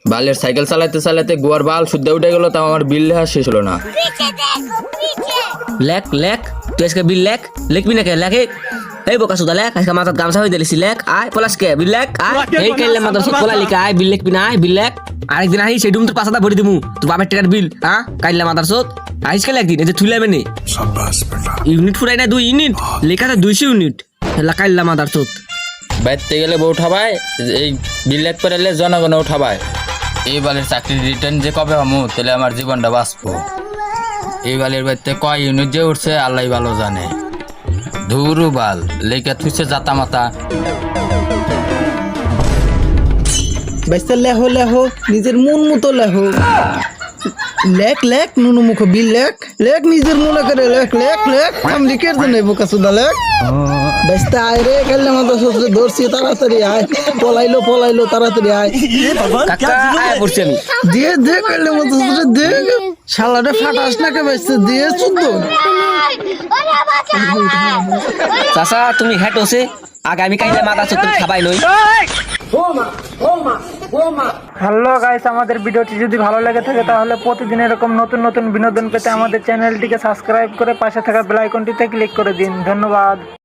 বালের সাইকেল চালাতে চালাতে গোয়ার বাল শুদ্ধ উঠে গেল, তাও আমার বিল লেখা শেষ হলো না। লেখ লেখ তুই আজকে বিল লেখ, লিখবি না কে লেখে? এই বোকা সুদা লেখ, আজকে মাথার গামছা হয়ে দিলিস, লেখ আয় পলাশ কে বিল লেখ আয়। এই কাইলে মাথার সব পলা লিখা আয়, বিল লিখবি না আয়, বিল লেখ। আরেকদিন আহি সেই ডুম তোর পাঁচটা ভরি দিমু, তোর বাপের টাকার বিল। হ্যাঁ কাইলে মাথার সত আইস কালে একদিন এই যে থুইলাবে নে ইউনিট ফুরাই না 2 ইউনিট লেখাতে 200 ইউনিট হেলা কাইলা মাথার সত। বাইতে গেলে বউ উঠাবায়, এই বিল লেখ করে এলে জনগণ উঠাবায়। এই বালের চাকরির রিটার্ন যে কবে হমু, তাহলে আমার জীবনটা বাঁচবো। এই বালের বাড়িতে কয় ইউনিট যে উঠছে আল্লাহ ভালো জানে। ধুরু বাল লেখা থুইছে জাতা মাতা। বাইস্তা লেহো লেহো, নিজের মন মতো লেহো। লেখ লেখ নুনু মুখ বিল লেখ লেখ, নিজের মনে করে লেখ লেখ লেখ। আমি লিখে নেই বোকা সুদা লেখ। বাইস্তা আয় রে, কাল্লা মাথা সসরে ধরছি, তাড়াতাড়ি আয়। পলাইলো তাড়াতাড়ি আয়। কাকা আয় পড়ছি আমি। দিয়ে দে কাল্লা মাথা সসরে দে। শালারে ফাটাস না কে বাইস্তা, দিয়ে চুদ্দ। চাচা তুমি হেট হচ্ছে, আগে আমি কাইলে মাথা সত খাবাই লই। হ্যালো গাইস, আমাদের ভিডিওটি যদি ভালো লেগে থাকে তাহলে প্রতিদিন এরকম নতুন নতুন বিনোদন পেতে আমাদের চ্যানেলটিকে সাবস্ক্রাইব করে পাশে থাকা বেল আইকনটিতে ক্লিক করে দিন। ধন্যবাদ।